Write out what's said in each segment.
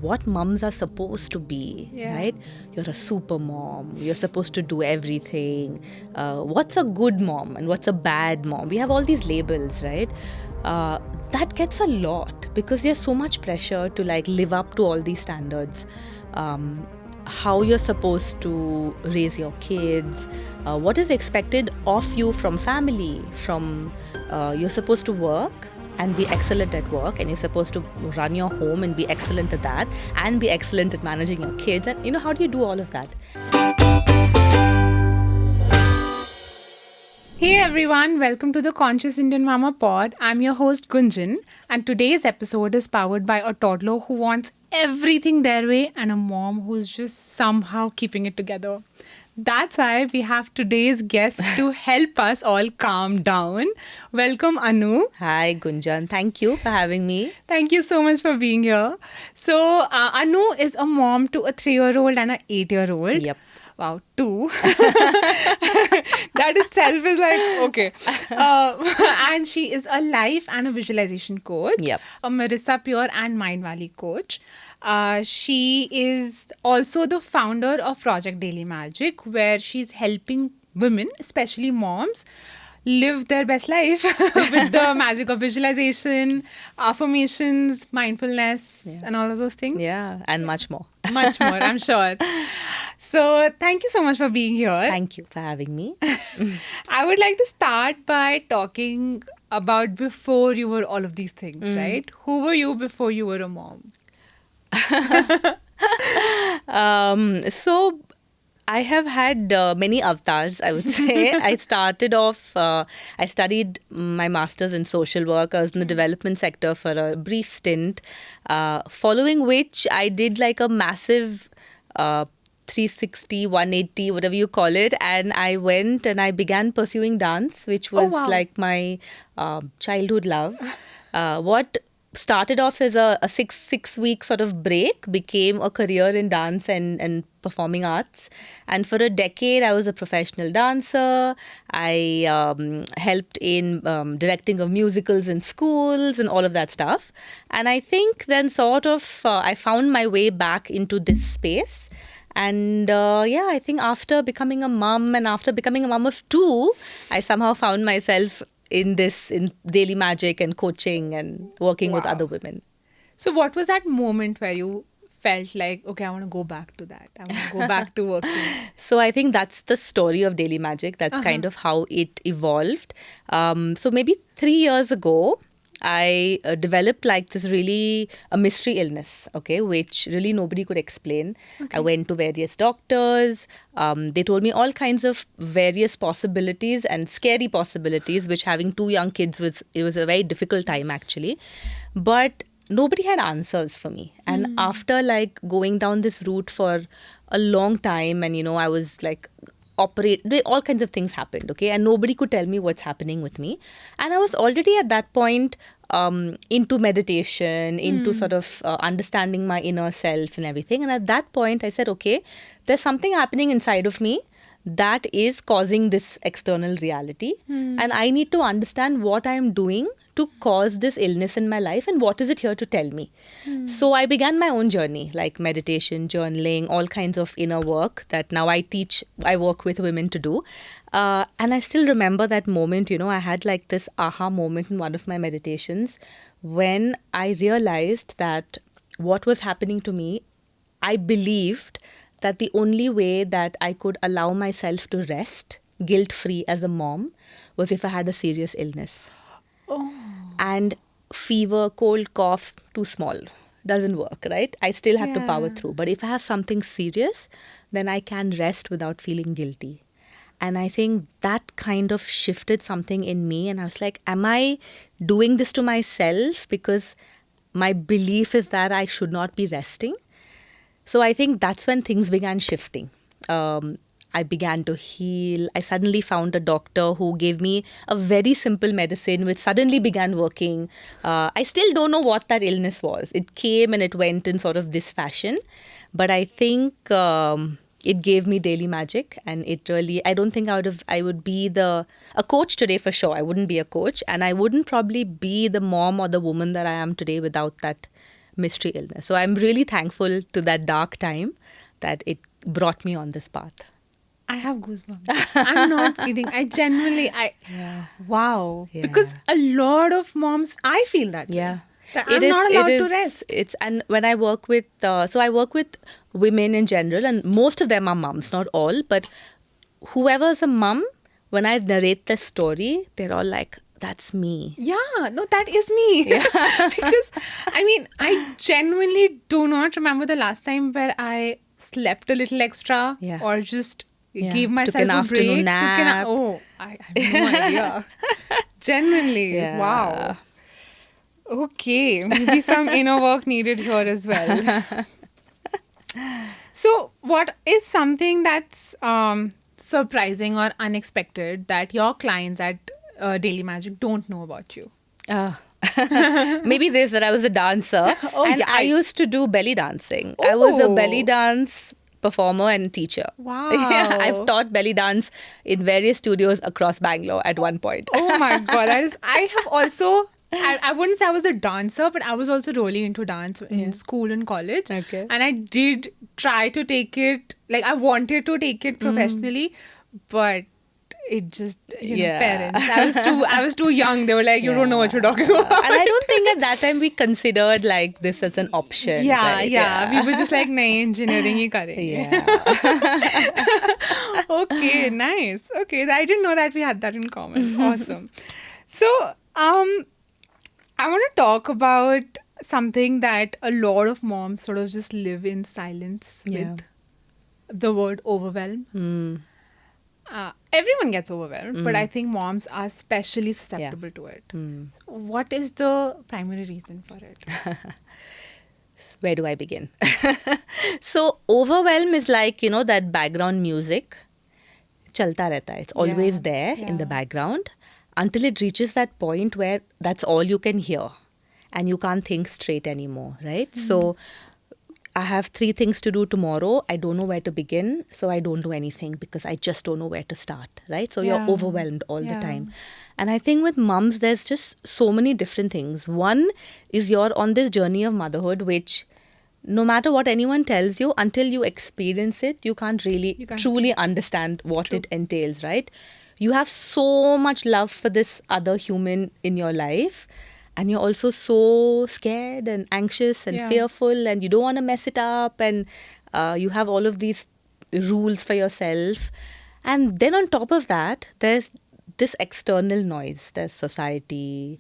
what mums are supposed to be, right? You're a super mom. You're supposed to do everything. What's a good mom and what's a bad mom? We have all these labels, right? That gets a lot because there's so much pressure to like live up to all these standards. How you're supposed to raise your kids, what is expected of you from family, from you're supposed to work and be excellent at work, and you're supposed to run your home and be excellent at that, and be excellent at managing your kids. And how do you do all of that? Hey everyone, welcome to the Conscious Indian Mama Pod. I'm your host Gunjan, and today's episode is powered by a toddler who wants everything their way and a mom who's just somehow keeping it together. That's why we have today's guest to help us all calm down. Welcome, Anu. Hi, Gunjan. Thank you for having me. Thank you so much for being here. So, Anu is a mom to a 3-year-old and an 8-year-old. Yep. Wow, 2. That itself is like, okay. And she is a life and a visualization coach, Yep. a Marissa Pure and Mind Valley coach. She is also the founder of Project Daily Magic, where she's helping women, especially moms, live their best life with the magic of visualization, affirmations, mindfulness, and all of those things. Yeah, and much more. Much more, I'm sure. So, thank you so much for being here. Thank you for having me. I would like to start by talking about before you were all of these things, right? Who were you before you were a mom? So I have had many avatars, I would say. I started off, I studied my master's in social work. I was in the development sector for a brief stint, following which I did like a massive 360, 180, whatever you call it. And I went and I began pursuing dance, which was like my childhood love. What started off as a six week sort of break became a career in dance and performing arts. And for a decade, I was a professional dancer. I helped in directing of musicals in schools and all of that stuff. And I think then sort of I found my way back into this space. And I think after becoming a mom and after becoming a mom of 2, I somehow found myself in daily magic and coaching and working with other women. So what was that moment where you felt like, okay, I want to go back to that. I want to go back to working. So I think that's the story of daily magic. That's kind of how it evolved. So maybe 3 years ago, I developed like this really a mystery illness, okay, which really nobody could explain. I went to various doctors. They told me all kinds of various possibilities and scary possibilities, which having 2 young kids it was a very difficult time actually. But nobody had answers for me. And after like going down this route for a long time, and I was like all kinds of things happened, okay, and nobody could tell me what's happening with me. And I was already at that point into meditation, into sort of understanding my inner self and everything. And at that point I said, okay, there's something happening inside of me that is causing this external reality, and I need to understand what I am doing to cause this illness in my life and what is it here to tell me. So I began my own journey, like meditation, journaling, all kinds of inner work that now I work with women to do. And I still remember that moment, I had like this aha moment in one of my meditations when I realized that what was happening to me, I believed that the only way that I could allow myself to rest guilt-free as a mom was if I had a serious illness. And fever, cold, cough, too small. Doesn't work, right? I still have to power through. But if I have something serious, then I can rest without feeling guilty. And I think that kind of shifted something in me. And I was like, am I doing this to myself because my belief is that I should not be resting? So I think that's when things began shifting. I began to heal. I suddenly found a doctor who gave me a very simple medicine which suddenly began working. I still don't know what that illness was. It came and it went in sort of this fashion. But I think it gave me daily magic, and it really, I don't think I would be a coach today for sure. I wouldn't be a coach, and I wouldn't probably be the mom or the woman that I am today without that mystery illness. So I'm really thankful to that dark time that it brought me on this path. I have goosebumps. I'm not kidding. I genuinely, wow. Yeah. Because a lot of moms, I feel that way. Yeah. That I'm not allowed to rest. And when I work with, so I work with women in general, and most of them are mums, not all, but whoever's a mum, when I narrate the story, they're all like, that's me. Yeah, no, that is me. Yeah. Because, I mean, I genuinely do not remember the last time where I slept a little extra Yeah. or just Yeah. gave myself Took an a afternoon break. nap. I have no idea. Genuinely, Yeah. wow. Okay, maybe some inner work needed here as well. So, what is something that's surprising or unexpected that your clients at Daily Magic don't know about you? Maybe this, that I was a dancer. And yeah, I used to do belly dancing. I was a Oh. belly dance performer and teacher. Wow. Yeah, I've taught belly dance in various studios across Bangalore at one point. Oh my God, I have also, I wouldn't say I was a dancer, but I was also really into dance in school and college. Okay. And I did try to take it, like I wanted to take it professionally, but it just, Yeah. parents. I was too young. They were like, you don't know what you're talking about. And I don't think at that time we considered like this as an option. Yeah, right? yeah. We were just like, nahi, engineering hi karenge. Yeah. Okay, nice. Okay, I didn't know that we had that in common. Awesome. So, I want to talk about something that a lot of moms sort of just live in silence Yeah. with, the word overwhelm. Mm. Everyone gets overwhelmed, but I think moms are especially susceptible to it. What is the primary reason for it? Where do I begin? So overwhelm is like, that background music. Chalta rehta hai. It's always Yeah, there in the yeah. background until it reaches that point where that's all you can hear and you can't think straight anymore, right? So I have 3 things to do tomorrow. I don't know where to begin, so I don't do anything because I just don't know where to start, right? So you're Yeah. overwhelmed all Yeah. the time. And I think with mums, there's just so many different things. One is you're on this journey of motherhood, which no matter what anyone tells you, until you experience it, you can't really You can't- truly understand what True. it entails, right? You have so much love for this other human in your life, and you're also so scared and anxious and Yeah. fearful, and you don't want to mess it up, and you have all of these rules for yourself. And then on top of that, there's this external noise. There's society,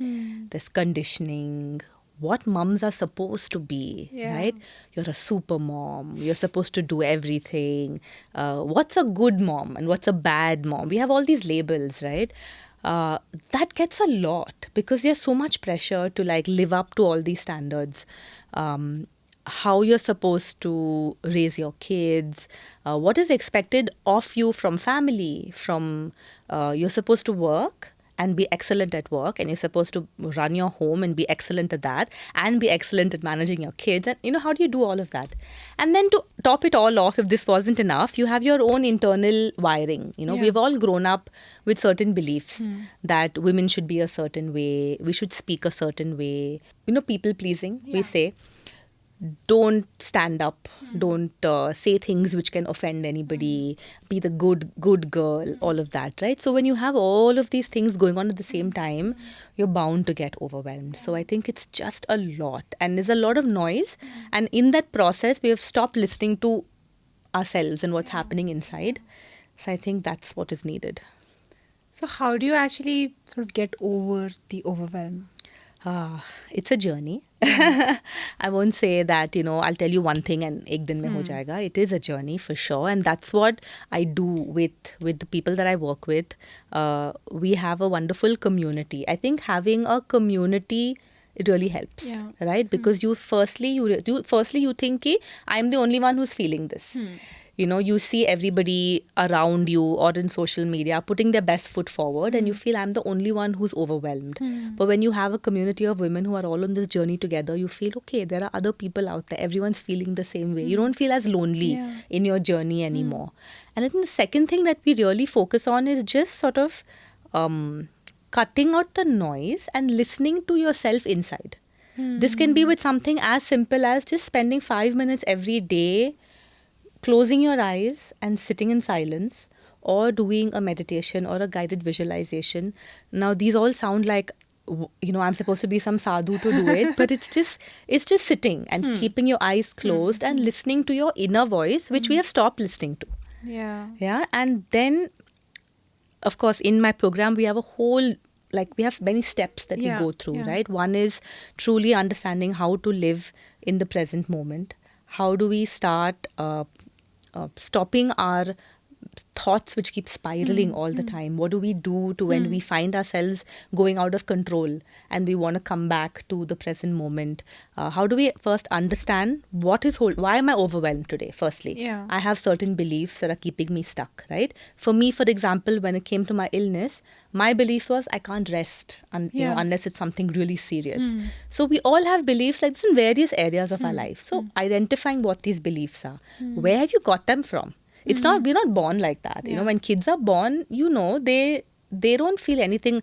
there's conditioning, what mums are supposed to be, Yeah. right? You're a super mom. You're supposed to do everything. What's a good mom and what's a bad mom? We have all these labels, right? That gets a lot because there's so much pressure to like live up to all these standards. How you're supposed to raise your kids, what is expected of you from family, from you're supposed to work and be excellent at work, and you're supposed to run your home and be excellent at that, and be excellent at managing your kids. And how do you do all of that? And then to top it all off, if this wasn't enough, you have your own internal wiring. Yeah. We've all grown up with certain beliefs that women should be a certain way, we should speak a certain way. People pleasing, we Yeah. say. Don't stand up, don't say things which can offend anybody, be the good girl, all of that, right? So when you have all of these things going on at the same time, you're bound to get overwhelmed. So I think it's just a lot, and there's a lot of noise, and in that process we have stopped listening to ourselves and what's happening inside. So I think that's what is needed. So how do you actually sort of get over the overwhelm? It's a journey. I won't say that, I'll tell you one thing and ek din mein ho jayega. It is a journey for sure. And that's what I do with the people that I work with. We have a wonderful community. I think having a community, it really helps, Yeah. right? Because you think ki, I'm the only one who's feeling this. You see everybody around you or in social media putting their best foot forward, and you feel I'm the only one who's overwhelmed. But when you have a community of women who are all on this journey together, you feel, okay, there are other people out there. Everyone's feeling the same way. You don't feel as lonely Yeah. in your journey anymore. And I think the second thing that we really focus on is just sort of cutting out the noise and listening to yourself inside. This can be with something as simple as just spending 5 minutes every day, closing your eyes and sitting in silence, or doing a meditation or a guided visualization. Now, these all sound like, I'm supposed to be some sadhu to do it, but it's just sitting and keeping your eyes closed and listening to your inner voice, which we have stopped listening to. Yeah. And then, of course, in my program, we have we have many steps that we go through, right? One is truly understanding how to live in the present moment. How do we start stopping our thoughts which keep spiraling all the time? What do we do to when we find ourselves going out of control and we want to come back to the present moment? How do we first understand why am I overwhelmed today? Firstly, I have certain beliefs that are keeping me stuck, right? For me, for example, when it came to my illness, my belief was I can't rest unless it's something really serious. So we all have beliefs like this in various areas of our life. So identifying what these beliefs are, where have you got them from? It's not, we're not born like that. When kids are born, they don't feel anything.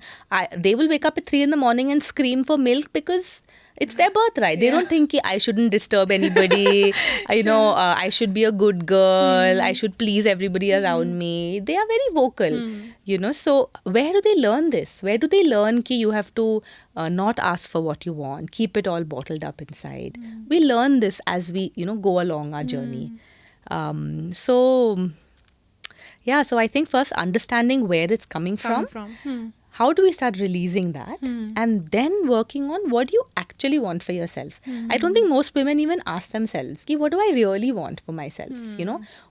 They will wake up at 3 a.m. and scream for milk because it's their birthright. They don't think I shouldn't disturb anybody. I should be a good girl. I should please everybody around me. They are very vocal, So where do they learn this? Where do they learn that you have to not ask for what you want, keep it all bottled up inside? We learn this as we, go along our journey. So I think first understanding where it's coming from. How do we start releasing that? And then working on what you actually want for yourself. I don't think most women even ask themselves, what do I really want for myself?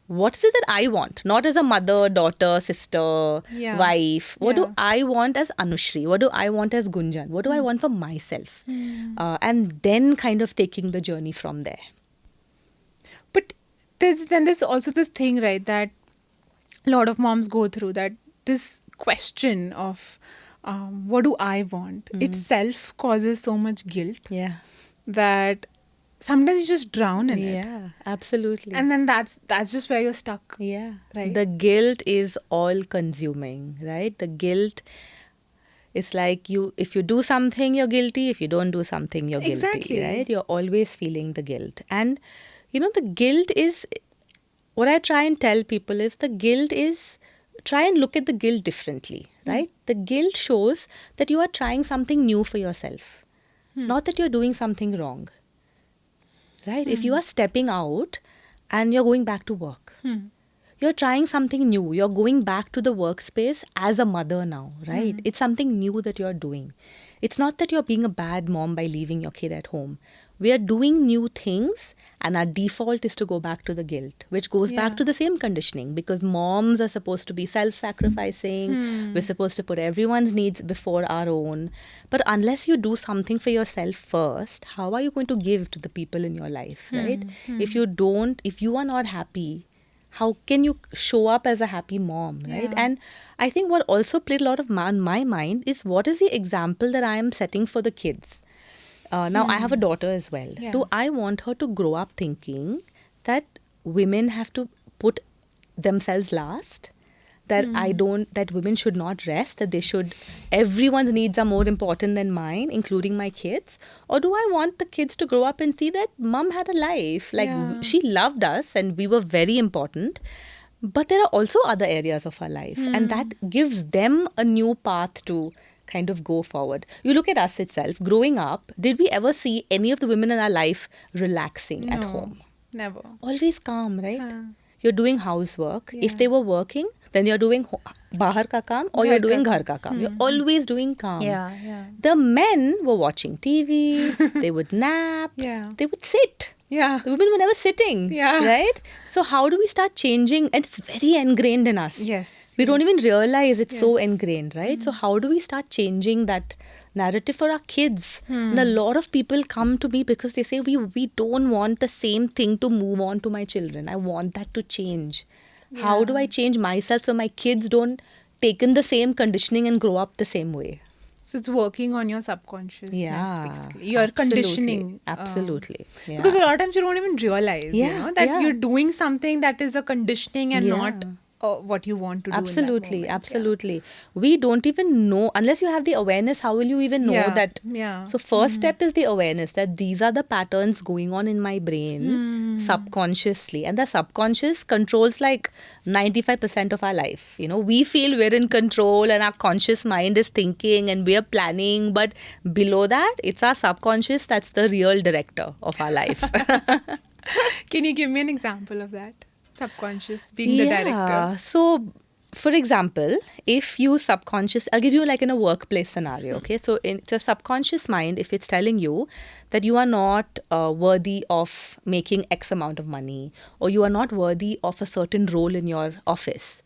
What is it that I want? Not as a mother, daughter, sister, wife. What do I want as Anushree? What do I want as Gunjan? What do I want for myself? And then kind of taking the journey from there. But there's also this thing, right, that a lot of moms go through, that this question of what do I want itself causes so much guilt that sometimes you just drown in it. Yeah, absolutely. And then that's just where you're stuck. Yeah. Right? The guilt is all consuming, right? The guilt is like if you do something, you're guilty. If you don't do something, you're guilty, right? You're always feeling the guilt. And the guilt is, what I try and tell people is, the guilt is, try and look at the guilt differently, right? The guilt shows that you are trying something new for yourself, not that you're doing something wrong, right? If you are stepping out and you're going back to work, you're trying something new. You're going back to the workspace as a mother now, right? It's something new that you're doing. It's not that you're being a bad mom by leaving your kid at home. We are doing new things, and our default is to go back to the guilt, which goes back to the same conditioning, because moms are supposed to be self-sacrificing. We're supposed to put everyone's needs before our own. But unless you do something for yourself first, how are you going to give to the people in your life, right? If you are not happy, how can you show up as a happy mom, right? And I think what also played a lot of on my mind is, what is the example that I am setting for the kids? Now, I have a daughter as well. Do I want her to grow up thinking that women have to put themselves last? That that women should not rest, that everyone's needs are more important than mine, including my kids? Or do I want the kids to grow up and see that mom had a life, she loved us and we were very important, but there are also other areas of our life, and that gives them a new path to kind of go forward. You look at us itself, growing up, did we ever see any of the women in our life relaxing at home? Never. Always calm, right? You're doing housework. If they were working, then you're doing bahar ka kaam or you're doing ghar ka kaam. You're always doing calm. The men were watching TV, they would nap, they would sit. The women were never sitting, right? So how do we start changing? And it's very ingrained in us. We don't even realize it's so ingrained, right? So how do we start changing that narrative for our kids? And a lot of people come to me because they say, we don't want the same thing to move on to my children. I want that to change. How do I change myself so my kids don't take in the same conditioning and grow up the same way? So it's working on your subconsciousness, basically. Your conditioning. Absolutely. Because a lot of times you don't even realize that you're doing something that is a conditioning and not what you want to do in that Absolutely, moment. absolutely. We don't even know, unless you have the awareness, how will you even know Yeah, that? yeah. So, first step is the awareness that these are the patterns going on in my brain subconsciously. And the subconscious controls like 95% of our life. You know, we feel we're in control and our conscious mind is thinking and we're planning. But below that, it's our subconscious that's the real director of our life. Can you give me an example of that? Subconscious being the director. Yeah. So, for example, if you subconscious, I'll give you like in a workplace scenario, okay? So, in the subconscious mind, if it's telling you that you are not worthy of making X amount of money or you are not worthy of a certain role in your office,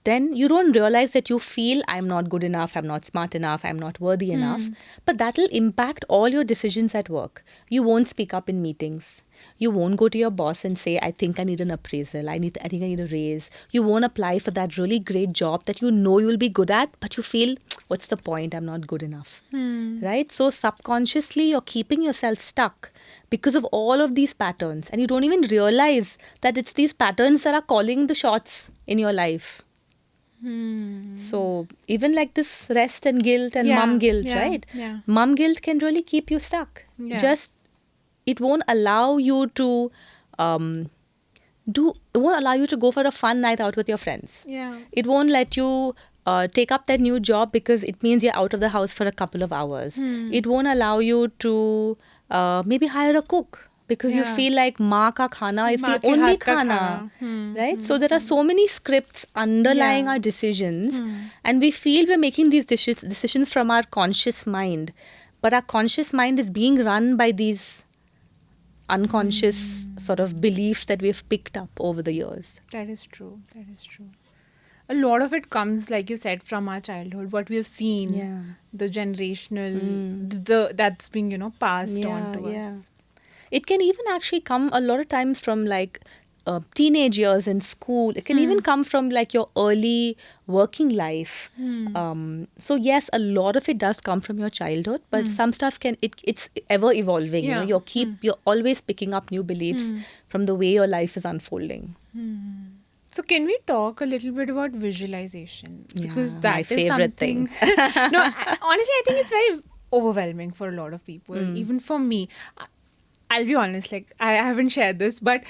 then you don't realize that you feel I'm not good enough, I'm not smart enough, I'm not worthy enough. But that will impact all your decisions at work. You won't speak up in meetings. You won't go to your boss and say, I think I need an appraisal. I think I need a raise. You won't apply for that really great job that you know you'll be good at, but you feel, what's the point? I'm not good enough. Right? So subconsciously, you're keeping yourself stuck because of all of these patterns. And you don't even realize that it's these patterns that are calling the shots in your life. So even like this rest and guilt and mom guilt, right? Yeah. Mom guilt can really keep you stuck. Yeah. Just it won't allow you to it won't allow you to go for a fun night out with your friends. Yeah. It won't let you take up that new job because it means you're out of the house for a couple of hours. It won't allow you to maybe hire a cook because you Yeah. feel like maa ka khana is maa the ke only haath ka khana. khana. Right? So there are so many scripts underlying Yeah. our decisions and we feel we're making these decisions from our conscious mind. But our conscious mind is being run by these unconscious sort of beliefs that we've picked up over the years. That is true. That is true. A lot of it comes, like you said, from our childhood. What we have seen, Yeah. the generational, that's being passed on to us. It can even actually come a lot of times from like teenage years in school. It can even come from like your early working life. So yes, a lot of it does come from your childhood, but some stuff it's ever evolving. Yeah. You know, you're always picking up new beliefs from the way your life is unfolding. So can we talk a little bit about visualization? Because Yeah, that my is favorite something. thing. Honestly, I think it's very overwhelming for a lot of people. Even for me, I'll be honest. Like I haven't shared this, but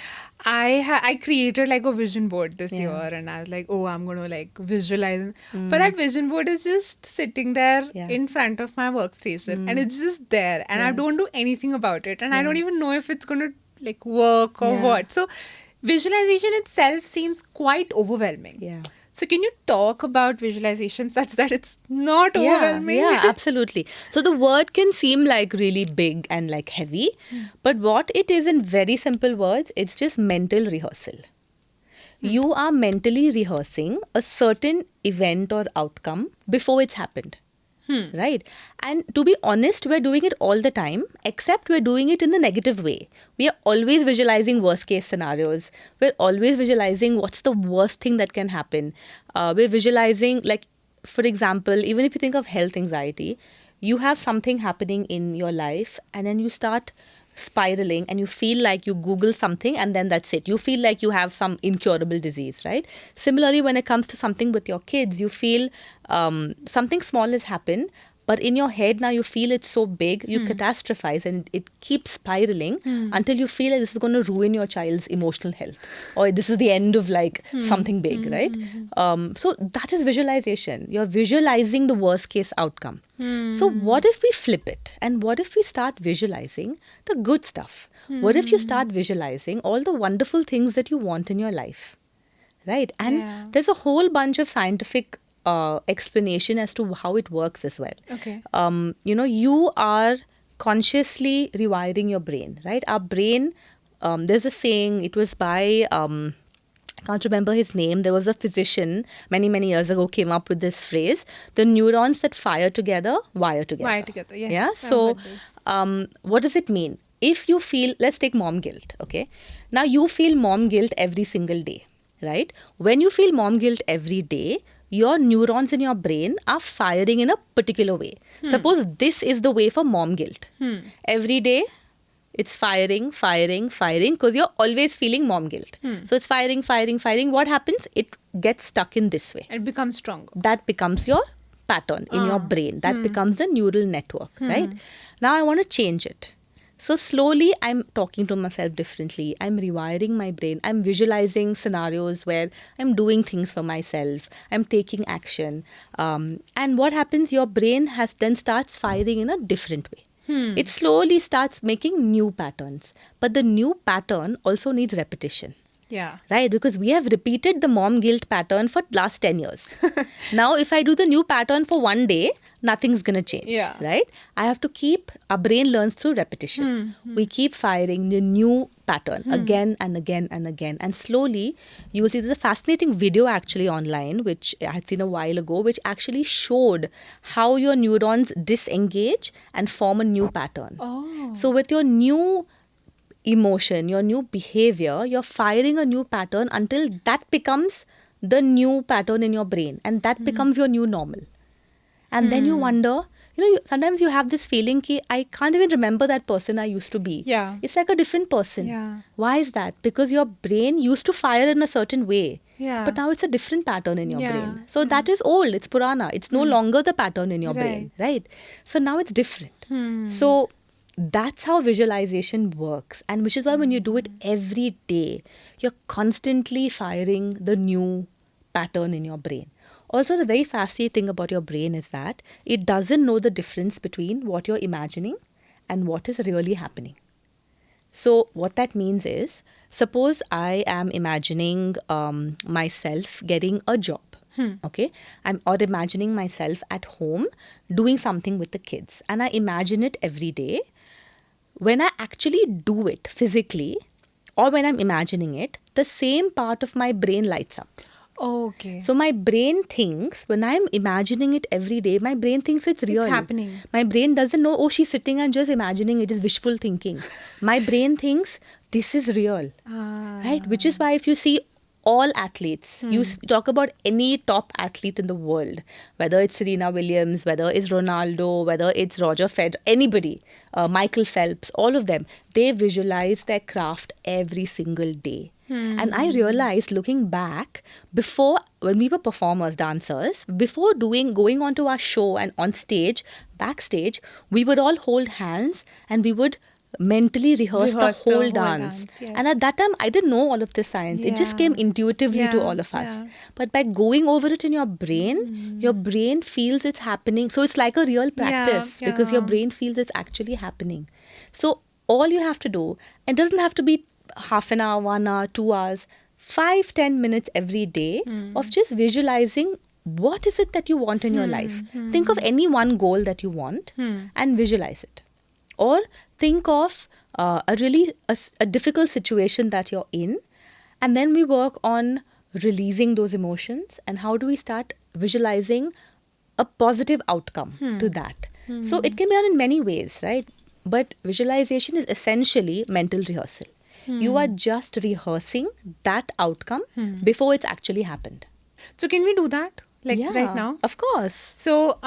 I created like a vision board this year, and I was like, oh, I'm gonna like visualize. But that vision board is just sitting there in front of my workstation, and it's just there, and I don't do anything about it, and I don't even know if it's gonna like work or what. So visualization itself seems quite overwhelming. Yeah. So can you talk about visualization such that it's not overwhelming? Yeah, absolutely. So the word can seem like really big and like heavy, but what it is in very simple words, it's just mental rehearsal. You are mentally rehearsing a certain event or outcome before it's happened. Right? And to be honest, we're doing it all the time, except we're doing it in the negative way. We are always visualizing worst case scenarios. We're always visualizing what's the worst thing that can happen. We're visualizing, like, for example, even if you think of health anxiety, you have something happening in your life and then you start spiraling and you feel like you Google something and then that's it. You feel like you have some incurable disease, right? Similarly, when it comes to something with your kids, you feel something small has happened, but in your head now you feel it's so big, you catastrophize and it keeps spiraling until you feel like this is going to ruin your child's emotional health or this is the end of like something big, right? So that is visualization. You're visualizing the worst case outcome. So what if we flip it and what if we start visualizing the good stuff? What if you start visualizing all the wonderful things that you want in your life, right? And there's a whole bunch of scientific explanation as to how it works as well. Okay. You are consciously rewiring your brain, right? Our brain, there's a saying, it was by I can't remember his name. There was a physician many, many years ago came up with this phrase: the neurons that fire together, wire together. Wire together, yes. Yeah. I've So, heard this. what does it mean? If you feel, let's take mom guilt, okay? Now, you feel mom guilt every single day, right? When you feel mom guilt every day, your neurons in your brain are firing in a particular way. Suppose this is the way for mom guilt. Every day, it's firing because you're always feeling mom guilt. So it's firing. What happens? It get stuck in this way. It becomes stronger. That becomes your pattern in your brain. That becomes the neural network, right? Now I want to change it. So slowly I'm talking to myself differently. I'm rewiring my brain. I'm visualizing scenarios where I'm doing things for myself. I'm taking action. And what happens? Your brain then starts firing in a different way. It slowly starts making new patterns. But the new pattern also needs repetition. Yeah. Right? Because we have repeated the mom guilt pattern for last 10 years. Now, if I do the new pattern for one day, nothing's going to change. Yeah. Right? I have to our brain learns through repetition. We keep firing the new pattern again and again and again. And slowly, you will see there's a fascinating video actually online, which I had seen a while ago, which actually showed how your neurons disengage and form a new pattern. Oh. So with your new emotion, your new behavior, you're firing a new pattern until that becomes the new pattern in your brain, and that becomes your new normal. And then you wonder, sometimes you have this feeling ki I can't even remember that person I used to be. Yeah. It's like a different person. Yeah. Why is that? Because your brain used to fire in a certain way. Yeah. But now it's a different pattern in your Yeah. brain. So that is old. It's Purana. It's no longer the pattern in your brain. Right? So now it's different. So that's how visualization works. And which is why when you do it every day, you're constantly firing the new pattern in your brain. Also, the very fascinating thing about your brain is that it doesn't know the difference between what you're imagining and what is really happening. So what that means is, suppose I am imagining myself getting a job. Okay, or imagining myself at home doing something with the kids, and I imagine it every day. When I actually do it physically, or when I'm imagining it, the same part of my brain lights up. Okay. So my brain thinks, when I'm imagining it every day, my brain thinks it's real. It's happening. My brain doesn't know, oh, she's sitting and just imagining it is wishful thinking. My brain thinks this is real. Right? Which is why if you see all athletes, you talk about any top athlete in the world, whether it's Serena Williams, whether it's Ronaldo, whether it's Roger Federer, anybody, Michael Phelps, all of them, they visualize their craft every single day. And I realized, looking back, before, when we were performers, dancers, before going onto our show and on stage, backstage, we would all hold hands and we would mentally rehearse the whole dance. Yes. And at that time, I didn't know all of this science. It just came intuitively to all of us. Yeah. But by going over it in your brain feels it's happening. So it's like a real practice because your brain feels it's actually happening. So all you have to do, it doesn't have to be half an hour, 1 hour, 2 hours, 5-10 minutes every day of just visualizing what is it that you want in your life. Think of any one goal that you want and visualize it. Or think of a difficult situation that you're in, and then we work on releasing those emotions and how do we start visualizing a positive outcome to that. So it can be done in many ways, right? But visualization is essentially mental rehearsal. You are just rehearsing that outcome before it's actually happened. So can we do that right now? Of course. So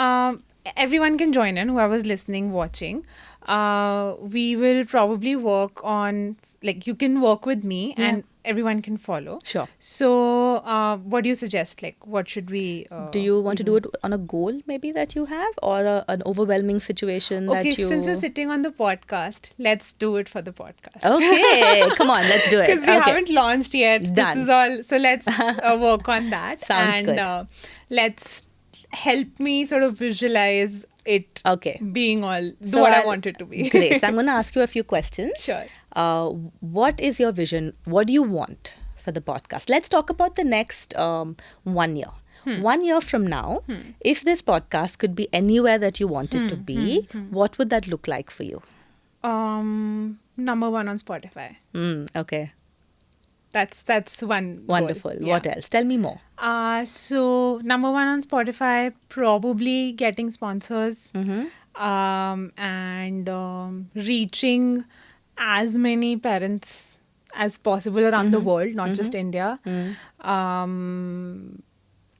everyone can join in, whoever's listening, watching. We will probably work on, you can work with me and everyone can follow. Sure. So what do you suggest? What should we... do you want to do it on a goal maybe that you have, or an overwhelming situation that you... Okay, since we're sitting on the podcast, let's do it for the podcast. Okay, come on, let's do it. Because we haven't launched yet. Done. This is all... So let's work on that. Sounds good. Let's help me sort of visualize it being what I want it to be. Great. So I'm going to ask you a few questions. Sure. What is your vision? What do you want for the podcast? Let's talk about the next 1 year. 1 year from now, if this podcast could be anywhere that you want it to be, what would that look like for you? Number 1 on Spotify. Okay. That's one Wonderful. goal. What else? Tell me more. So number 1 on Spotify, probably getting sponsors and reaching as many parents as possible around the world, not just India.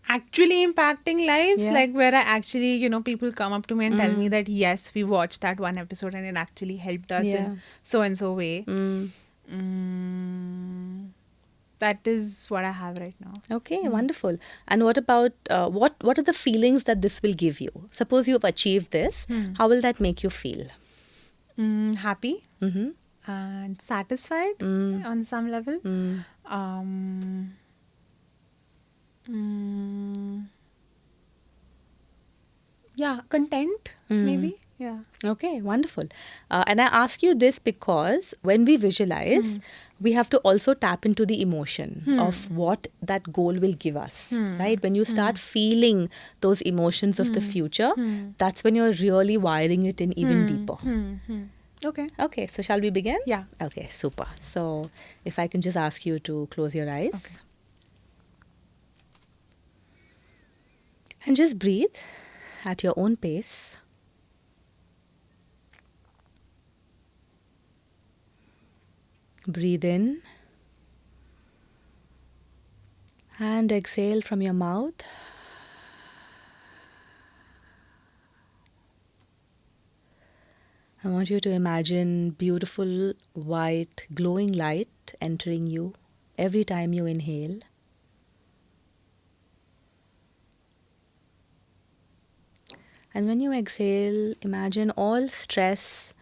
Actually impacting lives, where I actually, people come up to me and tell me that, yes, we watched that one episode and it actually helped us in so and so way. that is what I have right now. Okay, wonderful. And what about what are the feelings that this will give you? Suppose you've achieved this, how will that make you feel? Happy Mm-hmm. and satisfied on some level. Um, mm, yeah, content maybe. Yeah. Okay, wonderful. And I ask you this because when we visualize, we have to also tap into the emotion of what that goal will give us, right? When you start feeling those emotions of the future, that's when you're really wiring it in even deeper. Okay. Okay, so shall we begin? Yeah. Okay, super. So if I can just ask you to close your eyes. Okay. And just breathe at your own pace. Breathe in and exhale from your mouth. I want you to imagine beautiful, white, glowing light entering you every time you inhale. And when you exhale, imagine all stress,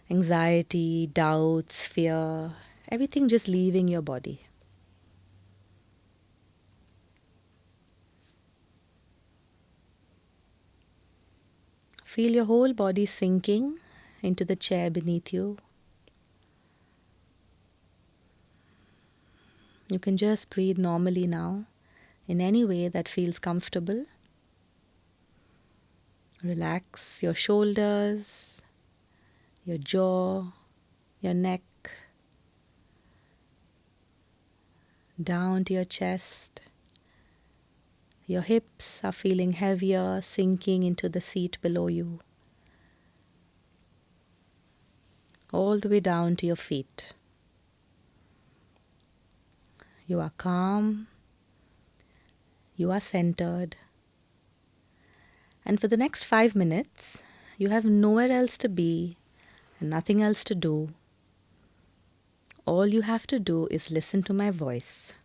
anxiety, doubts, fear, everything just leaving your body. Feel your whole body sinking into the chair beneath you. You can just breathe normally now in any way that feels comfortable. Relax your shoulders, your jaw, your neck, down to your chest. Your hips are feeling heavier, sinking into the seat below you. All the way down to your feet. You are calm. You are centered. And for the next 5 minutes, you have nowhere else to be and nothing else to do. All you have to do is listen to my voice.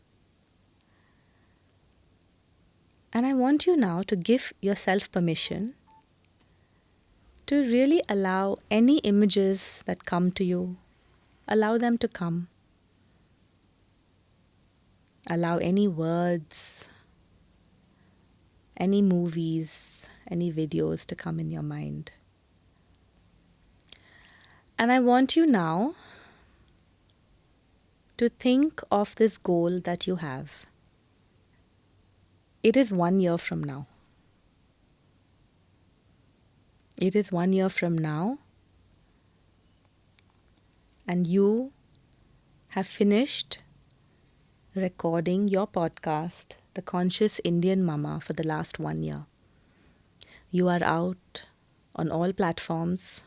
And I want you now to give yourself permission to really allow any images that come to you, allow them to come. Allow any words, any movies, any videos to come in your mind. And I want you now to think of this goal that you have. It is 1 year from now. It is 1 year from now, and you have finished recording your podcast, The Conscious Indian Mama, for the last 1 year. You are out on all platforms,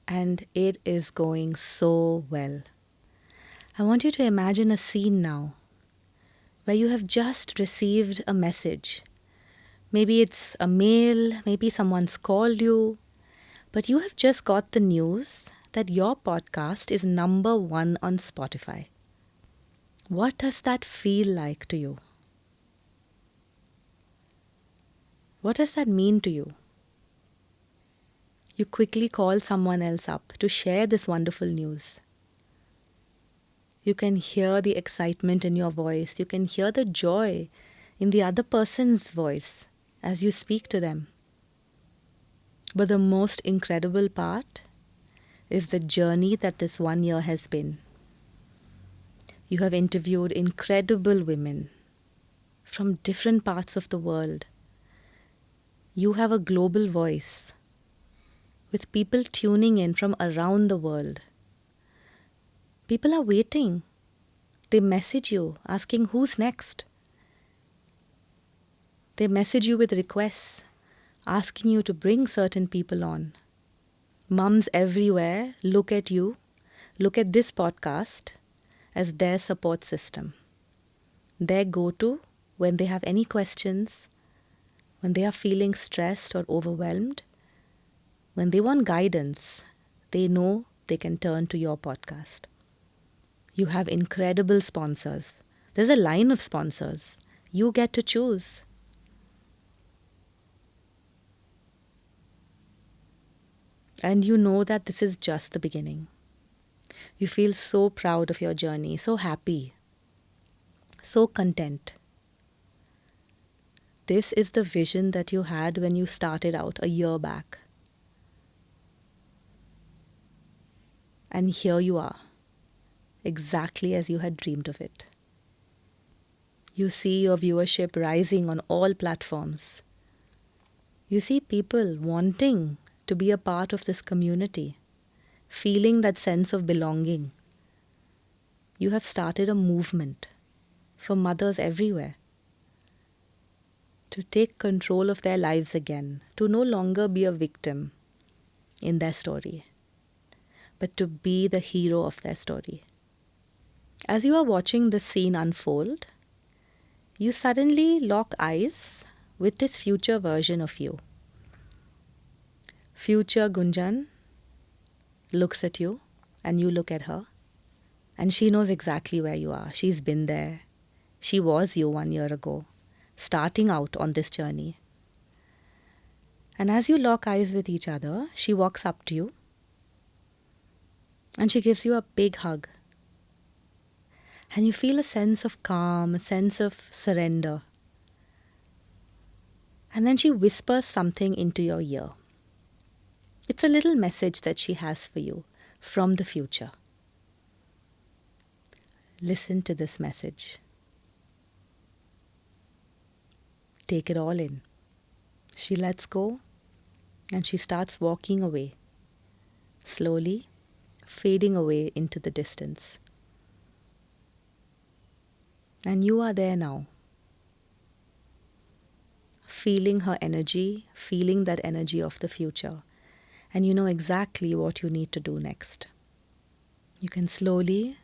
and it is going so well. I want you to imagine a scene now where you have just received a message. Maybe it's a mail, maybe someone's called you, but you have just got the news that your podcast is number 1 on Spotify. What does that feel like to you? What does that mean to you? You quickly call someone else up to share this wonderful news. You can hear the excitement in your voice. You can hear the joy in the other person's voice as you speak to them. But the most incredible part is the journey that this 1 year has been. You have interviewed incredible women from different parts of the world. You have a global voice with people tuning in from around the world. People are waiting. They message you asking who's next. They message you with requests asking you to bring certain people on. Mums everywhere look at you, look at this podcast as their support system. Their go-to when they have any questions, when they are feeling stressed or overwhelmed, when they want guidance, they know they can turn to your podcast. You have incredible sponsors. There's a line of sponsors. You get to choose. And you know that this is just the beginning. You feel so proud of your journey, so happy, so content. This is the vision that you had when you started out a year back. And here you are, exactly as you had dreamed of it. You see your viewership rising on all platforms. You see people wanting to be a part of this community, feeling that sense of belonging. You have started a movement for mothers everywhere to take control of their lives again, to no longer be a victim in their story, but to be the hero of their story. As you are watching this scene unfold, you suddenly lock eyes with this future version of you. Future Gunjan looks at you and you look at her, and she knows exactly where you are. She's been there. She was you 1 year ago, starting out on this journey. And as you lock eyes with each other, she walks up to you and she gives you a big hug. And you feel a sense of calm, a sense of surrender. And then she whispers something into your ear. It's a little message that she has for you from the future. Listen to this message. Take it all in. She lets go and she starts walking away, slowly fading away into the distance. And you are there now, feeling her energy, feeling that energy of the future. And you know exactly what you need to do next. You can slowly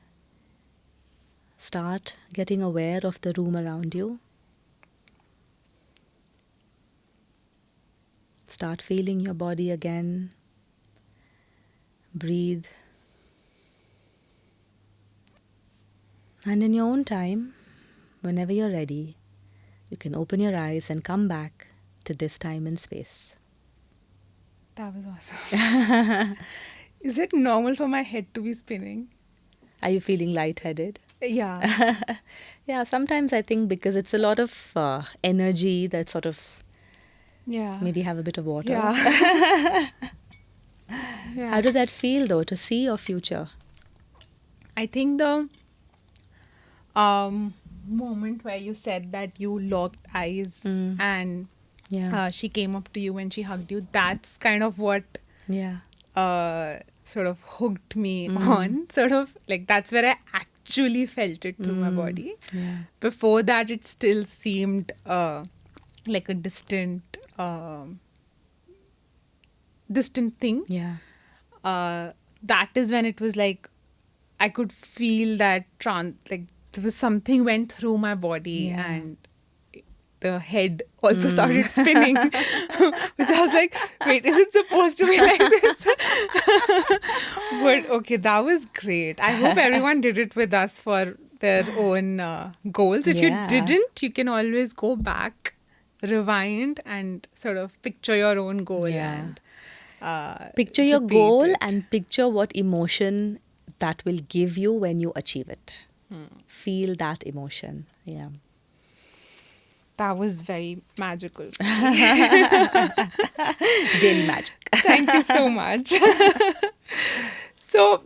start getting aware of the room around you. Start feeling your body again. Breathe. And in your own time, whenever you're ready, you can open your eyes and come back to this time and space. That was awesome. Is it normal for my head to be spinning? Are you feeling lightheaded? Yeah. Yeah, sometimes I think because it's a lot of energy that sort of Yeah. maybe have a bit of water. Yeah. Yeah. How did that feel though, to see your future? I think the moment where you said that you locked eyes and Yeah. she came up to you and she hugged you, that's kind of what Yeah. sort of hooked me on. Sort of like that's where I actually felt it through my body. Yeah. Before that, it still seemed like a distant thing. Yeah. That is when it was like I could feel that like there was something went through my body Yeah. and the head also started spinning, which I was like, wait, is it supposed to be like this? But okay, that was great. I hope everyone did it with us for their own goals. If Yeah. you didn't, you can always go back, rewind, and sort of picture your own goal Yeah. and Picture your repeat goal it. and picture what emotion that will give you when you achieve it. Feel that emotion. Yeah. That was very magical. Daily magic. Thank you so much. So,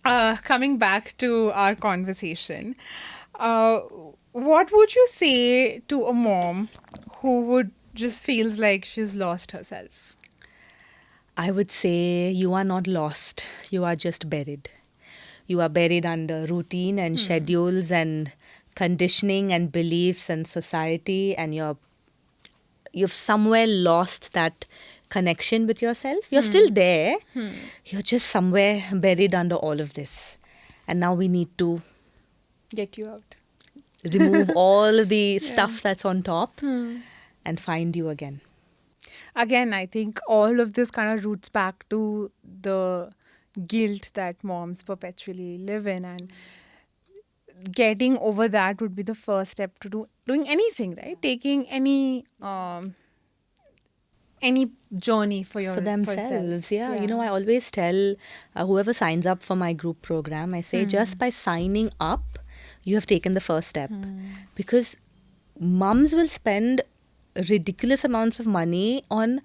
coming back to our conversation, what would you say to a mom who would just feels like she's lost herself? I would say you are not lost. You are just buried. You are buried under routine and schedules and conditioning and beliefs and society, and you've somewhere lost that connection with yourself. You're still there. You're just somewhere buried under all of this. And now we need to Get you out. remove all the stuff that's on top and find you again. Again, I think all of this kind of roots back to the guilt that moms perpetually live in, and getting over that would be the first step to doing anything, right? Taking any journey for For themselves. yourself. Yeah, I always tell whoever signs up for my group program, I say just by signing up, you have taken the first step. Because mums will spend ridiculous amounts of money on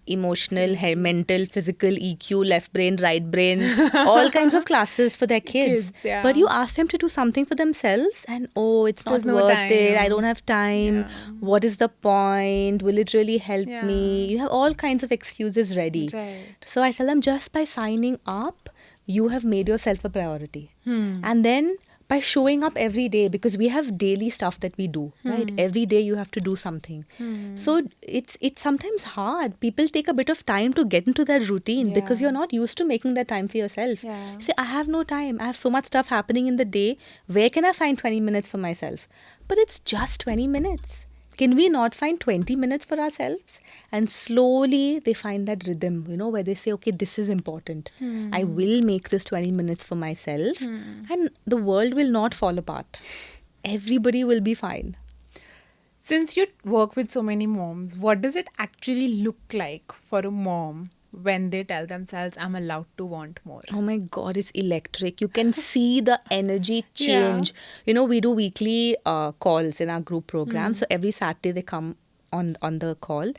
emotional, mental, physical, EQ, left brain, right brain, all kinds of classes for their kids. Yeah. But you ask them to do something for themselves and it's not There's no worth time. it. I don't have time. What is the point? Will it really help me? You have all kinds of excuses ready. Right. So I tell them just by signing up, you have made yourself a priority. And then by showing up every day, because we have daily stuff that we do, right? Every day you have to do something. So it's sometimes hard. People take a bit of time to get into that routine because you're not used to making that time for yourself. You say, I have no time. I have so much stuff happening in the day. Where can I find 20 minutes for myself? But it's just 20 minutes. Can we not find 20 minutes for ourselves? And slowly they find that rhythm, where they say, okay, this is important. I will make this 20 minutes for myself and the world will not fall apart. Everybody will be fine. Since you work with so many moms, what does it actually look like for a mom when they tell themselves, I'm allowed to want more? Oh my God, it's electric. You can see the energy change. We do weekly calls in our group program. So every Saturday they come on the call.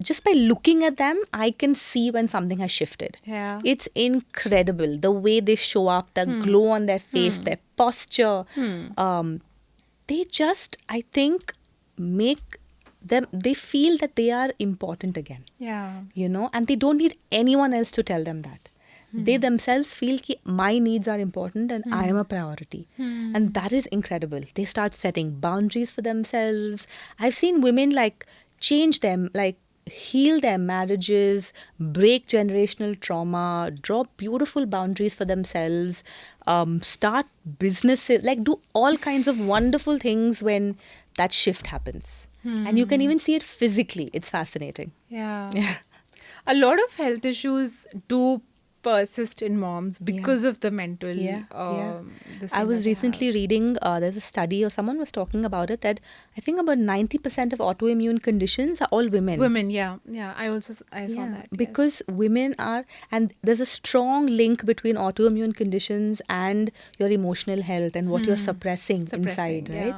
Just by looking at them, I can see when something has shifted. It's incredible. The way they show up, the glow on their face, their posture. They just, I think, make them, they feel that they are important again. And they don't need anyone else to tell them that. They themselves feel that my needs are important and I am a priority. And that is incredible. They start setting boundaries for themselves. I've seen women change them, heal their marriages, break generational trauma, draw beautiful boundaries for themselves, start businesses, do all kinds of wonderful things when that shift happens. And you can even see it physically. It's fascinating. A lot of health issues do persist in moms because of the mental I was recently reading, there's a study or someone was talking about it, that I think about 90% of autoimmune conditions are all women. I saw that. Because women are, and there's a strong link between autoimmune conditions and your emotional health and what you're suppressing inside, right?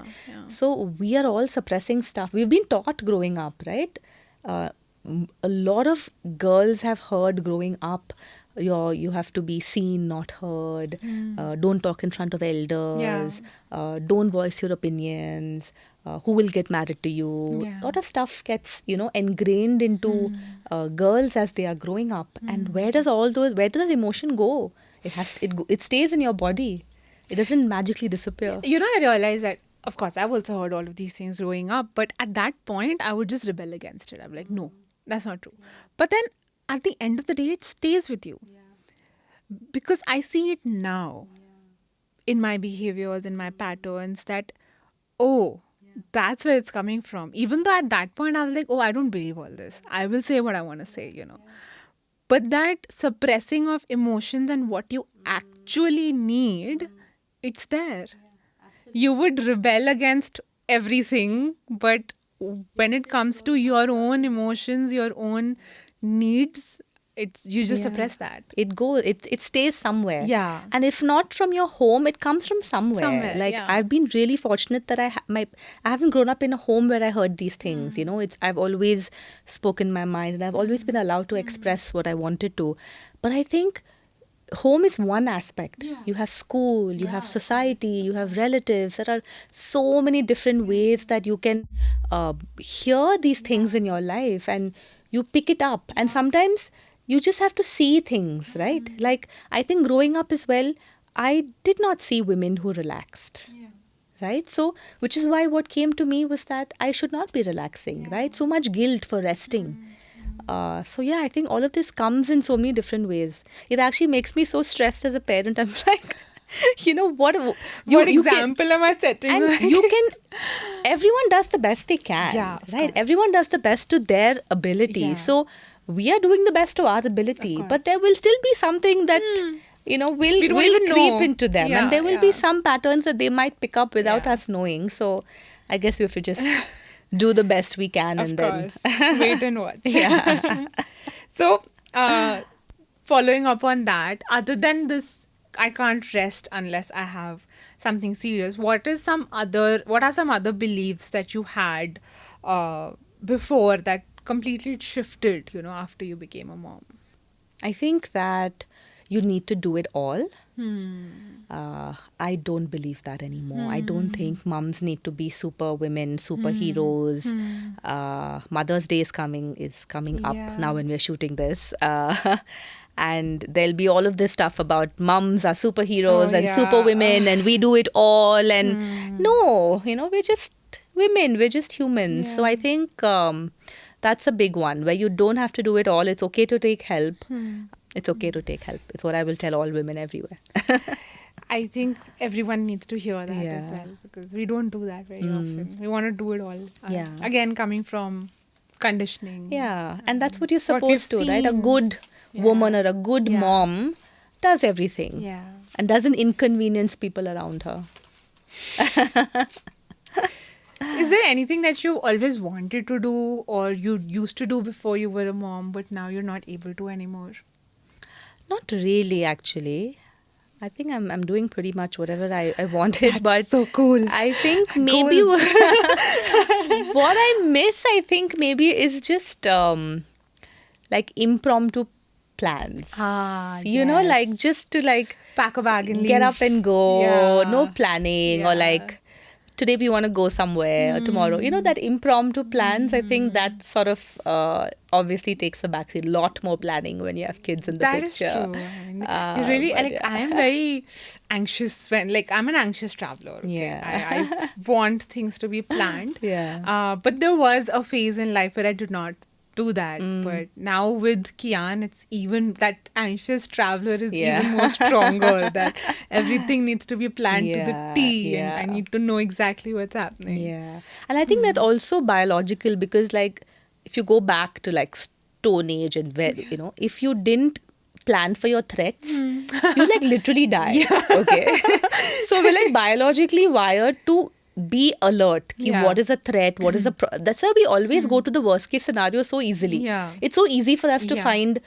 So we are all suppressing stuff. We've been taught growing up, right? A lot of girls have heard growing up, you have to be seen, not heard. Don't talk in front of elders. Don't voice your opinions. Who will get married to you? A lot of stuff gets, ingrained into girls as they are growing up. And where does emotion go? It stays in your body. It doesn't magically disappear. I realized that, of course, I've also heard all of these things growing up, but at that point, I would just rebel against it. I'm like, no, that's not true. But then at the end of the day, it stays with you. Because I see it now in my behaviors, in my patterns, that, that's where it's coming from. Even though at that point I was like, I don't believe all this. I will say what I want to say, But that suppressing of emotions and what you actually need, it's there. You would rebel against everything, but when it comes to your own emotions, your own needs, you just suppress that. It stays somewhere. And if not from your home, it comes from somewhere. I've been really fortunate that I haven't grown up in a home where I heard these things. I've always spoken my mind and I've always been allowed to express what I wanted to. But I think home is one aspect. You have school, you have society, you have relatives. There are so many different ways that you can hear these things in your life, and you pick it up. And sometimes you just have to see things, right? I think growing up as well, I did not see women who relaxed. Right? So, which is why what came to me was that I should not be relaxing, right? So much guilt for resting. I think all of this comes in so many different ways. It actually makes me so stressed as a parent. I'm like, what example am I setting? And everyone does the best they can, right? Everyone does the best to their ability. So we are doing the best to our ability, Of but course. there will still be something that will We don't will even creep know. into them, Yeah, and there will be yeah. some patterns that they might pick up without Yeah. us knowing. So I guess we have to just do the best we can, Of and then course. Wait and watch. yeah. So, following up on that, other than this, I can't rest unless I have something serious. What are some other beliefs that you had before that completely shifted, after you became a mom? I think that you need to do it all. Hmm. I don't believe that anymore. I don't think mums need to be super women, superheroes. Mother's Day is coming up Yeah. now when we're shooting this. And there'll be all of this stuff about mums are superheroes Oh, and yeah. super women and we do it all. And no, we're just women, we're just humans. So Yeah. I think that's a big one where you don't have to do it all. It's okay to take help. It's okay to take help. It's what I will tell all women everywhere. I think everyone needs to hear that as Yeah. well, because we don't do that very often. We want to do it all. Yeah. Again, coming from conditioning. Yeah, and that's what you're What we've supposed to, right? A seen. good woman Yeah. or a good Yeah. mom does everything Yeah. and doesn't inconvenience people around her. Is there anything that you always wanted to do or you used to do before you were a mom, but now you're not able to anymore? Not really, actually. I think I'm doing pretty much whatever I wanted, but so cool. I think maybe Goals. what I miss, I think maybe is just like impromptu plans. Like just to like pack a bag and get leave. up and go, Yeah. no planning, or Yeah. like today we want to go somewhere or tomorrow. That impromptu plans, I think that sort of obviously takes a backseat. A lot more planning when you have kids in the That is picture. true. I mean, you really, but like, yeah. I am very anxious I'm an anxious traveler. Okay? Yeah. I want things to be planned. Yeah. But there was a phase in life where I did not do that. But now with Kian, it's even that anxious traveler is Yeah. even more stronger. That everything needs to be planned to the Yeah, T, and I yeah. need to know exactly what's happening. Yeah. And I think that's also biological because, like, if you go back to like Stone Age and where, if you didn't plan for your threats, you like literally die. Okay. So we're like biologically wired to be alert. Ki Yeah. What is a threat? What is that's why we always go to the worst case scenario so easily. Yeah. It's so easy for us to Yeah. find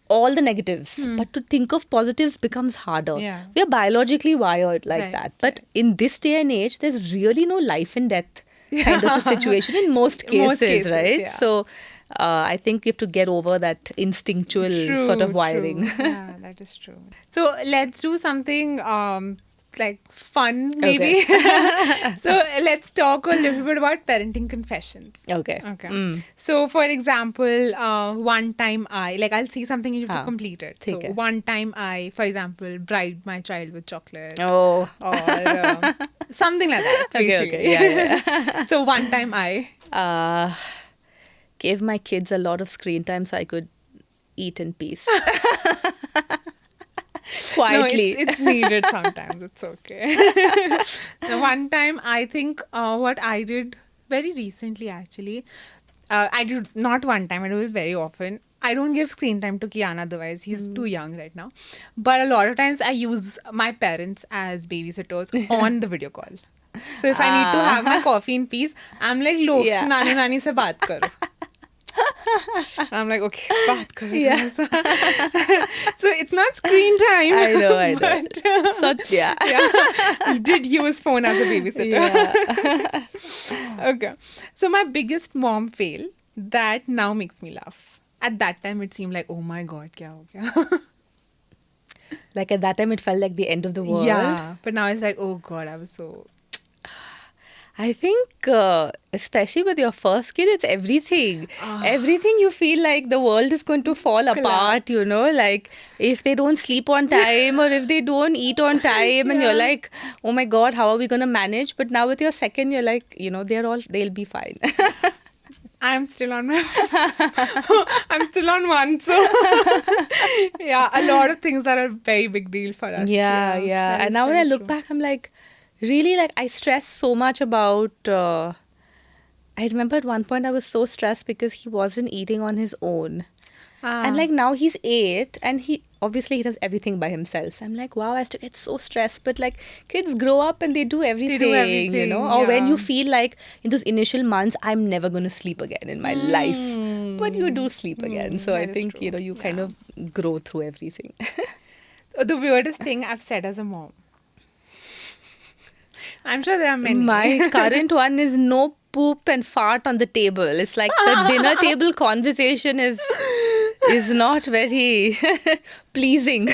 all the negatives, but to think of positives becomes harder. Yeah. We are biologically wired like Right, that. But in this day and age, there's really no life and death kind of a situation in most cases, Most cases, right? yeah. So I think you have to get over that instinctual sort of wiring. True. Yeah, that is true. So let's do something like fun, maybe. So let's talk a little bit about parenting confessions. Okay. Okay. So, for example, one time I'll see something and you have to complete it. So, ठीक है. one time I, for example, bribed my child with chocolate. Oh. Or something like that. Okay, basically. yeah. So, one time I. Gave my kids a lot of screen time so I could eat in peace. Quietly. No, it's needed sometimes. It's okay. The one time, I think what I did very recently, actually, I did not one time, I do it very often. I don't give screen time to Kian, otherwise he's too young right now. But a lot of times I use my parents as babysitters on the video call. So if I need to have my coffee in peace, I'm like, lo, Yeah. nani se baat karo. I'm like, okay, baat karo. Yeah. So it's not screen time. I know. But, So, yeah. He did use phone as a babysitter. Yeah. Okay. So my biggest mom fail that now makes me laugh. At that time, it seemed like, oh my God, kya ho gaya? Like at that time, it felt like the end of the world. Yeah. But now it's like, oh God, I was so... I think, especially with your first kid, it's everything. Everything you feel like the world is going to fall apart, like if they don't sleep on time or if they don't eat on time and you're like, oh my God, how are we going to manage? But now with your second, you're like, they'll be fine. I'm still on my... I'm still on one. So, yeah, a lot of things are a very big deal for us. Yeah. That And is now when I very look true. back, I'm like, really, like I stress so much about... I remember at one point I was so stressed because he wasn't eating on his own. And like now he's 8 and he obviously he does everything by himself. So I'm like, wow, I used to get so stressed. But like kids grow up and they do everything, you know. Or when you feel like in those initial months, I'm never going to sleep again in my life. But you do sleep again. So I think, you know, you kind of grow through everything. The weirdest thing I've said as a mom. I'm sure there are many. My current one is no poop and fart on the table. It's like the dinner table conversation is not very pleasing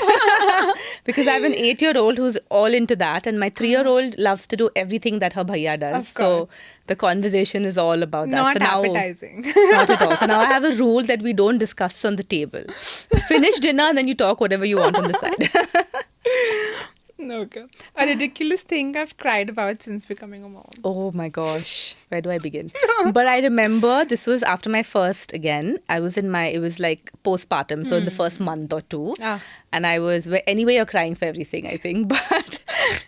because I have an 8-year-old who's all into that, and my 3-year-old loves to do everything that her bhaiya does. So the conversation is all about that. Not so now, appetizing. Not at all. So now I have a rule that we don't discuss on the table. Finish dinner and then you talk whatever you want on the side. Okay. A ridiculous thing I've cried about since becoming a mom. Oh my gosh. Where do I begin? But I remember this was after my first again. I was it was like postpartum. So in the first month or two. And I was, anyway, you're crying for everything, I think. But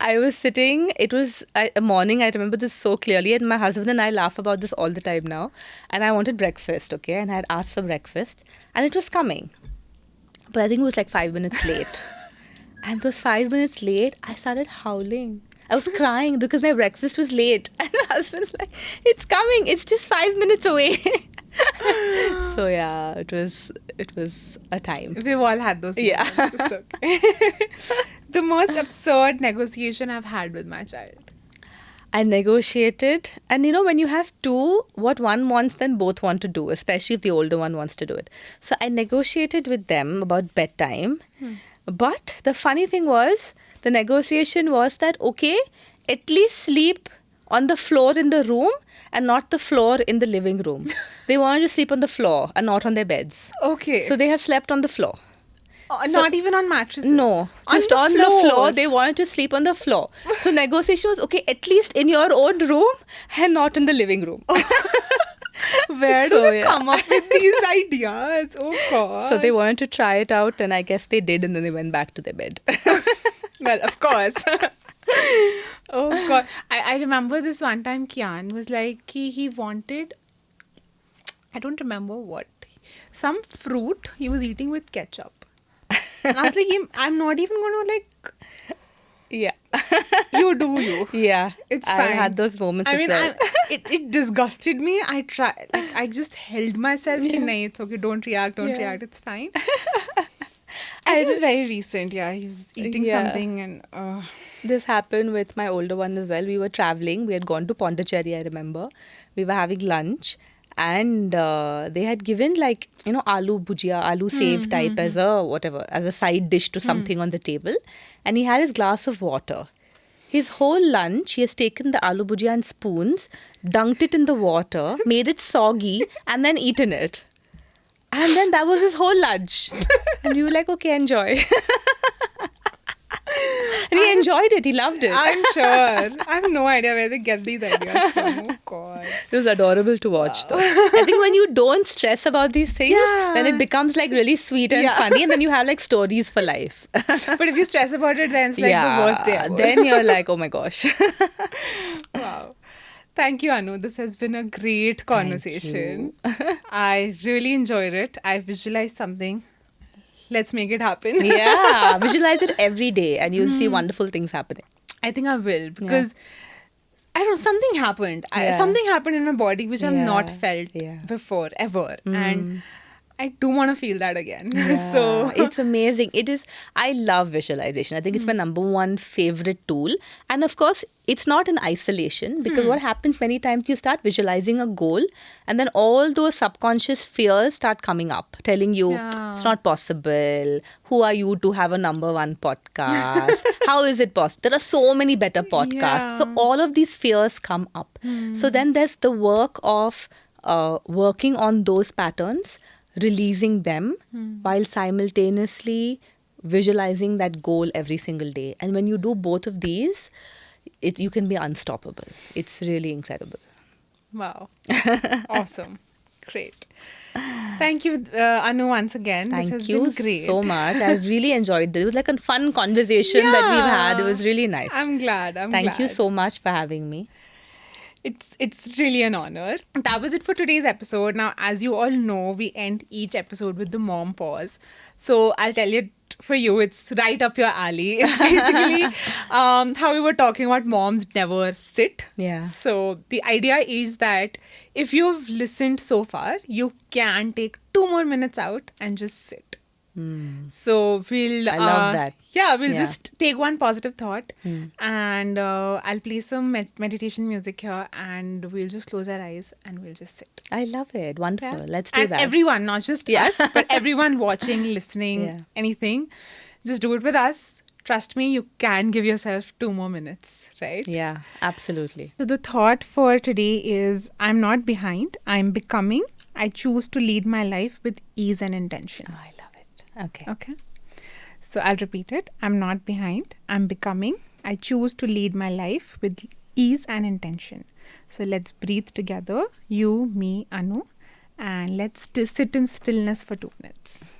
I was sitting, it was a morning. I remember this so clearly. And my husband and I laugh about this all the time now. And I wanted breakfast, okay? And I had asked for breakfast. And it was coming. But I think it was like 5 minutes late. And those 5 minutes late, I started howling. I was crying because my breakfast was late. And my husband's like, it's coming. It's just 5 minutes away. So yeah, it was a time. We've all had those moments. Yeah. It's okay. The most absurd negotiation I've had with my child. I negotiated. And you know, when you have two, what one wants, then both want to do, especially if the older one wants to do it. So I negotiated with them about bedtime. But the funny thing was, the negotiation was that, okay, at least sleep on the floor in the room and not the floor in the living room. They wanted to sleep on the floor and not on their beds. Okay. So they have slept on the floor. Not even on mattresses? No, just on the floor. They wanted to sleep on the floor. So negotiation was, okay, at least in your own room and not in the living room. Where do they come up with these ideas? Oh God. So they wanted to try it out, and I guess they did, and then they went back to their bed. Well, of course. Oh God. I remember this one time Kian was like, he wanted, I don't remember what, some fruit he was eating with ketchup. And I was like, I'm not even going to like... Yeah. You do you. Yeah. It's fine. I had those moments as well. It disgusted me. I just held myself. Nahin, it's okay. Don't react. It's fine. It was very recent. Yeah. He was eating something and... This happened with my older one as well. We were traveling. We had gone to Pondicherry, I remember. We were having lunch. And they had given like, you know, aloo bhujia, aloo save type as a side dish to something on the table. And he had his glass of water. His whole lunch, he has taken the aloo bhujia and spoons, dunked it in the water, made it soggy, and then eaten it. And then that was his whole lunch. And we were like, okay, enjoy. And he enjoyed it. He loved it. I'm sure. I have no idea where they get these ideas from. Oh God. It was adorable to watch though. I think when you don't stress about these things, then it becomes like really sweet and funny, and then you have like stories for life. But if you stress about it, then it's like the worst day ever. Then you're like, oh my gosh. Wow. Thank you, Anu. This has been a great conversation. I really enjoyed it. I visualized something. Let's make it happen. Yeah. Visualize it every day and you'll see wonderful things happening. I think I will because I don't know, something happened. Something happened in my body which I've not felt before, ever. And I do want to feel that again. Yeah, So it's amazing. I love visualization. I think it's my number one favorite tool. And of course, it's not in isolation because what happens many times you start visualizing a goal and then all those subconscious fears start coming up, telling you it's not possible. Who are you to have a number one podcast? How is it possible? There are so many better podcasts. So all of these fears come up. So then there's the work of working on those patterns, releasing them while simultaneously visualizing that goal every single day. And when you do both of these, you can be unstoppable. It's really incredible. Wow. Awesome. Great. Thank you, Anu, once again. Thank this has you been great. so much. I really enjoyed this. It was like a fun conversation that we've had. It was really nice. I'm glad. Thank you so much for having me. It's really an honor. That was it for today's episode. Now, as you all know, we end each episode with the mom pause. So I'll tell you, for you, it's right up your alley. It's basically how we were talking about moms never sit. Yeah. So the idea is that if you've listened so far, you can take 2 more minutes out and just sit. So we'll I love that. Yeah, we'll Yeah. just take one positive thought and I'll play some meditation music here and we'll just close our eyes and we'll just sit. I love it. Wonderful. Yeah. Let's do And that. everyone, not just us, but everyone watching, listening, Yeah. anything, just do it with us. Trust me, you can give yourself 2 more minutes, right? Yeah, absolutely. So the thought for today is I'm not behind, I'm becoming. I choose to lead my life with ease and intention. Oh, I love it. Okay. Okay. So I'll repeat it. I'm not behind. I'm becoming. I choose to lead my life with ease and intention. So let's breathe together. You, me, Anu. And let's sit in stillness for 2 minutes.